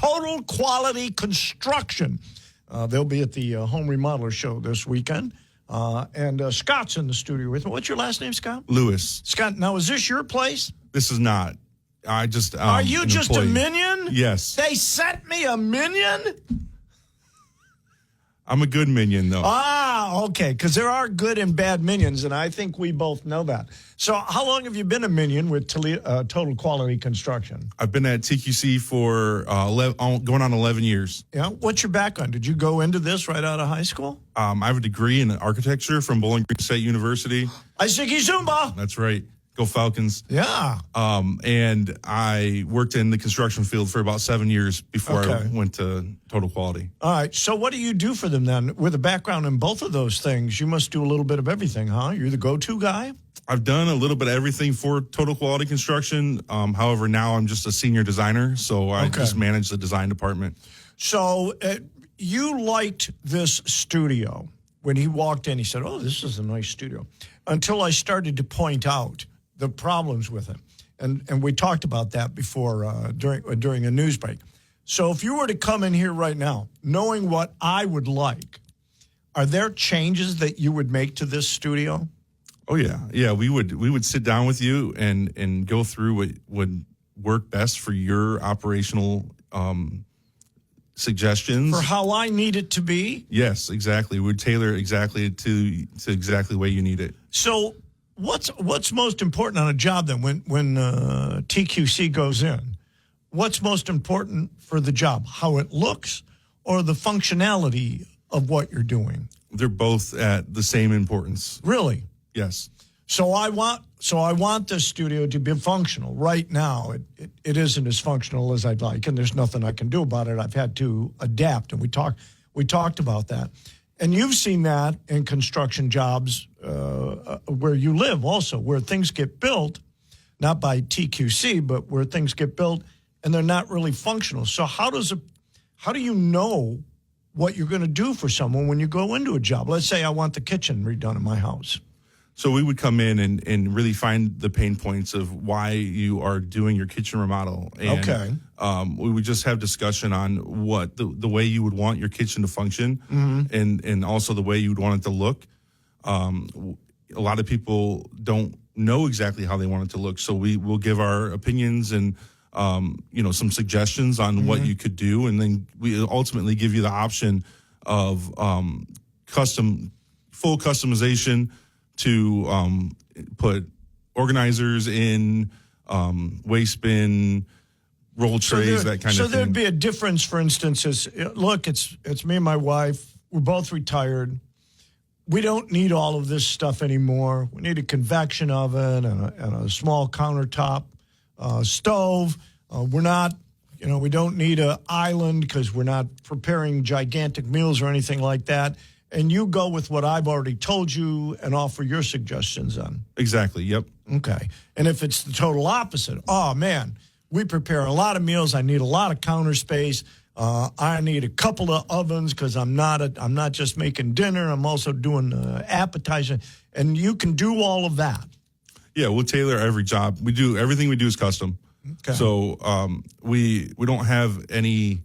Total Quality Construction. They'll be at the Home Remodeler Show this weekend. And Scott's in the studio with me. What's your last name, Scott? Lewis. Scott, now is this your place? This is not. I just Are you just employee. a minion? Yes. They sent me a minion? I'm a good minion, though. Ah, okay, because there are good and bad minions, and I think we both know that. So how long have you been a minion with Total Quality Construction? I've been at TQC for going on 11 years. Yeah. What's your background? Did you go into this right out of high school? I have a degree in architecture from Bowling Green State University. Isiki Zumba. That's right. Go Falcons. Yeah. And I worked in the construction field for about 7 years before I went to Total Quality. All right. So what do you do for them then? With a background in both of those things, you must do a little bit of everything, huh? You're the go-to guy? I've done a little bit of everything for Total Quality Construction. However, now I'm just a senior designer, so I just manage the design department. So you liked this studio. When he walked in, he said, oh, this is a nice studio. Until I started to point out the problems with it. And we talked about that before during a news break. So if you were to come in here right now, knowing what I would like, are there changes that you would make to this studio? Oh, yeah. Yeah, we would sit down with you and go through what would work best for your operational suggestions. For how I need it to be? Yes, exactly. We'd tailor exactly to exactly the way you need it. So what's most important on a job then when TQC goes in? What's most important for the job? How it looks or the functionality of what you're doing? They're both at the same importance. Really? Yes. So I want this studio to be functional. Right now, it isn't as functional as I'd like, and there's nothing I can do about it. I've had to adapt, and we talked about that. And you've seen that in construction jobs where you live also, where things get built, not by TQC, but where things get built and they're not really functional. So how do you know what you're going to do for someone when you go into a job? Let's say I want the kitchen redone in my house. So we would come in and really find the pain points of why you are doing your kitchen remodel. And, we would just have discussion on what the way you would want your kitchen to function and also the way you would want it to look. A lot of people don't know exactly how they want it to look. So we will give our opinions and, some suggestions on what you could do. And then we ultimately give you the option of full customization to put organizers in, waste bin, roll trays, that kind of thing. So there'd be a difference, for instance, it's me and my wife. We're both retired. We don't need all of this stuff anymore. We need a convection oven and a small countertop stove. We're not, we don't need an island because we're not preparing gigantic meals or anything like that. And you go with what I've already told you and offer your suggestions on. Exactly, yep. Okay. And if it's the total opposite, oh, man, we prepare a lot of meals. I need a lot of counter space. I need a couple of ovens because I'm not just making dinner. I'm also doing appetizer. And you can do all of that. Yeah, we'll tailor every job. Everything we do is custom. Okay. So we don't have any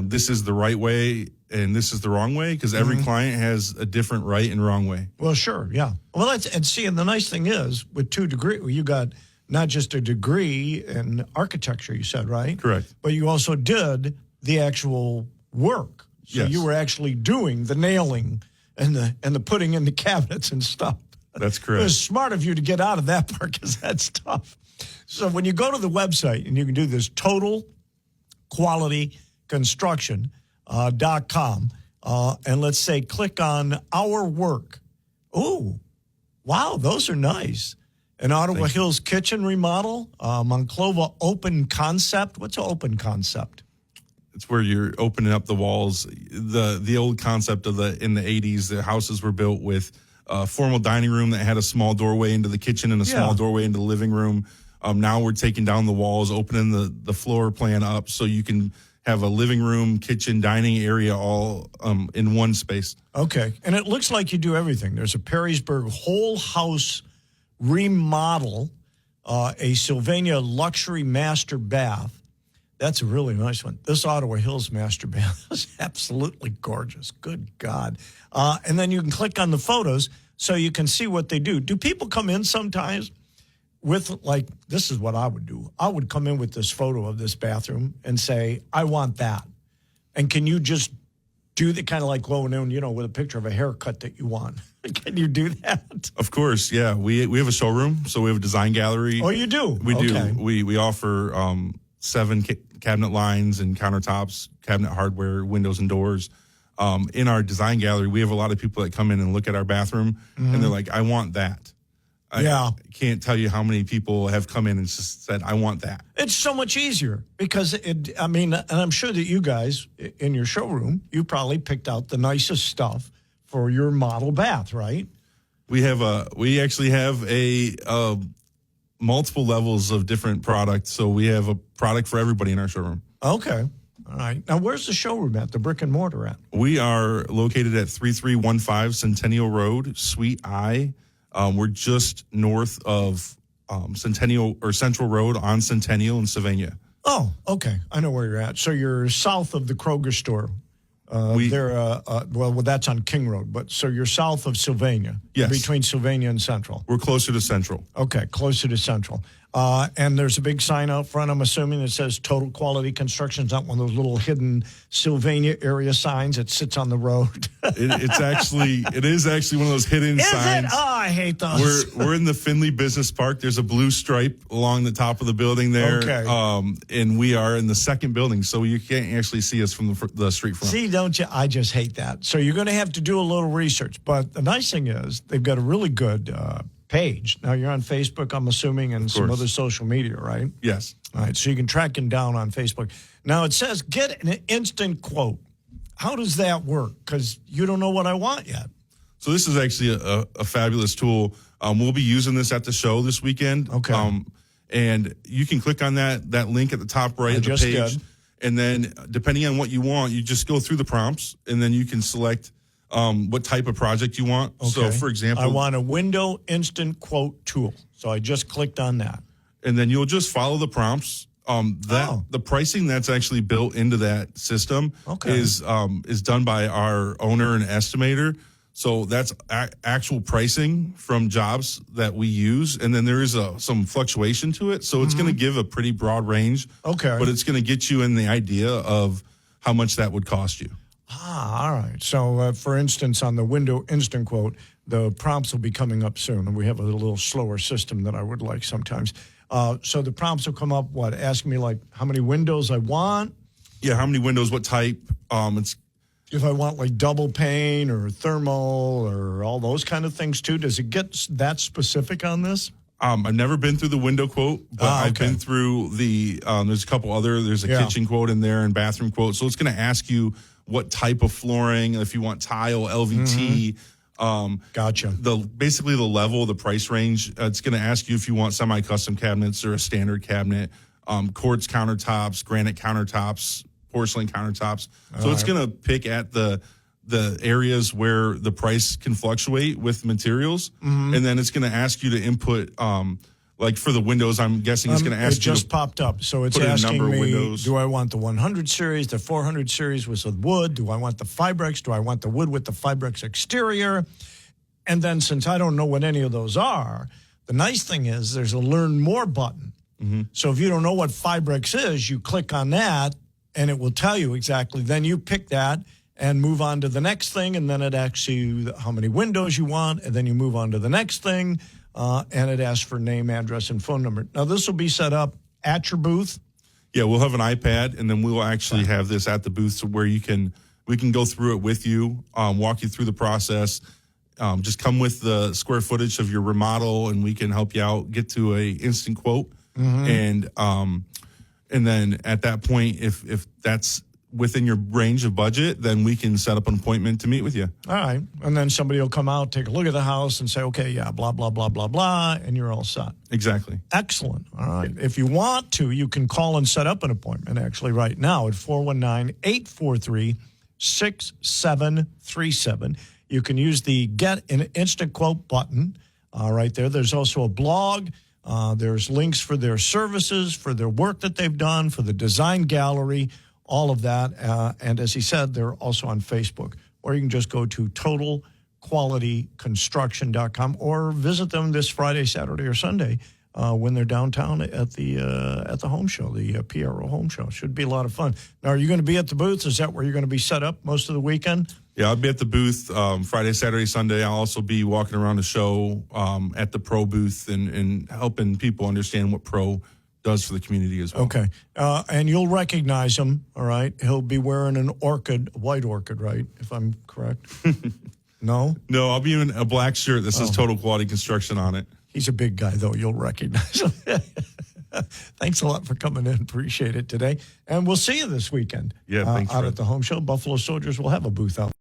this is the right way and this is the wrong way because every client has a different right and wrong way. Well, sure, yeah. Well, and the nice thing is with 2 degrees, you got not just a degree in architecture, you said, right? Correct. But you also did the actual work. So yes. You were actually doing the nailing and the putting in the cabinets and stuff. That's correct. It was smart of you to get out of that part because that's tough. So when you go to the website and you can do this totalqualityconstruction.com and let's say click on Our Work. Oh, wow, those are nice. An Ottawa Hills kitchen remodel, Monclova open concept. What's an open concept? It's where you're opening up the walls. The old concept in the 80s, the houses were built with a formal dining room that had a small doorway into the kitchen and a small doorway into the living room. Now we're taking down the walls, opening the floor plan up so you can have a living room, kitchen, dining area all in one space. Okay. And it looks like you do everything. There's a Perrysburg whole house remodel, a Sylvania luxury master bath That's a really nice one. This Ottawa Hills master bath is absolutely gorgeous. Good God. And then you can click on the photos so you can see what they do. Do people come in sometimes with, like, this is what I would do. I would come in with this photo of this bathroom and say, I want that. And can you just do the kind of like going in, you know, with a picture of a haircut that you want? Can you do that? Of course, yeah. We have a showroom, so we have a design gallery. Oh, you do? We Okay. do. We offer 7 cabinet lines and countertops, cabinet hardware, windows and doors. In our design gallery, we have a lot of people that come in and look at our bathroom, and they're like, I want that. I can't tell you how many people have come in and just said, I want that. It's so much easier because, and I'm sure that you guys in your showroom, you probably picked out the nicest stuff for your model bath, right? We actually have a multiple levels of different products. So we have a product for everybody in our showroom. Okay. All right. Now, where's the showroom at, the brick and mortar at? We are located at 3315 Centennial Road, Suite I. We're just north of Centennial or Central Road on Centennial in Sylvania. Oh, okay. I know where you're at. So you're south of the Kroger store. Well, that's on King Road, but so you're south of Sylvania. Yes. Between Sylvania and Central. We're closer to Central. Okay, closer to Central. And there's a big sign out front, I'm assuming, that says Total Quality Construction. It's not one of those little hidden Sylvania area signs that sits on the road. It is actually one of those hidden signs. Is it? Oh, I hate those. We're in the Finley Business Park. There's a blue stripe along the top of the building there. Okay. And we are in the second building, so you can't actually see us from the street front. See, don't you? I just hate that. So you're going to have to do a little research. But the nice thing is they've got a really good page. Now, you're on Facebook, I'm assuming, and some other social media, right? Yes. All right, so you can track him down on Facebook. Now, it says get an instant quote. How does that work? Because you don't know what I want yet. So this is actually a fabulous tool. We'll be using this at the show this weekend. Okay. And you can click on that link at the top right of the page. Did. And then depending on what you want, you just go through the prompts, and then you can select what type of project you want. Okay. So, for example, I want a window instant quote tool. So I just clicked on that. And then you'll just follow the prompts. The pricing that's actually built into that system is done by our owner and estimator. So that's actual pricing from jobs that we use, and then there is some fluctuation to it. So it's going to give a pretty broad range. Okay, but it's going to get you in the idea of how much that would cost you. All right. So, for instance, on the window instant quote, the prompts will be coming up soon, and we have a little slower system that I would like sometimes. So the prompts will come up, asking me, like, how many windows I want? Yeah, how many windows, what type? It's if I want, like, double pane or thermal or all those kind of things, too. Does it get that specific on this? I've never been through the window quote, but I've been through there's a couple there's a kitchen quote in there and bathroom quote. So it's going to ask you what type of flooring, if you want tile, LVT. Gotcha. Basically the level, the price range. It's going to ask you if you want semi-custom cabinets or a standard cabinet, quartz countertops, granite countertops, porcelain countertops. So it's going to pick at the areas where the price can fluctuate with materials, and then it's going to ask you to input. Like for the windows, I'm guessing it's going to ask you. It just popped up. So it's asking me, do I want the 100 series, the 400 series with the wood? Do I want the Fibrex? Do I want the wood with the Fibrex exterior? And then since I don't know what any of those are, the nice thing is there's a Learn More button. So if you don't know what Fibrex is, you click on that, and it will tell you exactly. Then you pick that and move on to the next thing, and then it asks you how many windows you want, and then you move on to the next thing. And it asks for name, address, and phone number. Now, this will be set up at your booth? Yeah, we'll have an iPad, and then we will actually have this at the booth so where we can go through it with you, walk you through the process. Just come with the square footage of your remodel, and we can help you out, get to a instant quote. And then at that point, if that's within your range of budget, then we can set up an appointment to meet with you. All right. And then somebody will come out, take a look at the house and say, okay, yeah, blah, blah, blah, blah, blah, and you're all set. Exactly. Excellent. All right. If you want to, you can call and set up an appointment actually right now at 419-843-6737. You can use the Get an Instant Quote button right there. There's also a blog There's links for their services, for their work that they've done, for the design gallery, all of that. And as he said, they're also on Facebook. Or you can just go to totalqualityconstruction.com or visit them this Friday, Saturday, or Sunday when they're downtown at the home show, the PRO home show. Should be a lot of fun. Now, are you going to be at the booth? Is that where you're going to be set up most of the weekend? Yeah, I'll be at the booth Friday, Saturday, Sunday. I'll also be walking around the show at the Pro booth and helping people understand what Pro does for the community as well. Okay. And you'll recognize him, all right? He'll be wearing an orchid, white orchid, right, if I'm correct? No? No, I'll be in a black shirt that says Total Quality Construction on it. He's a big guy, though. You'll recognize him. Thanks a lot for coming in. Appreciate it today. And we'll see you this weekend. Yeah, thanks, out Fred. at the home show. Buffalo Soldiers will have a booth out.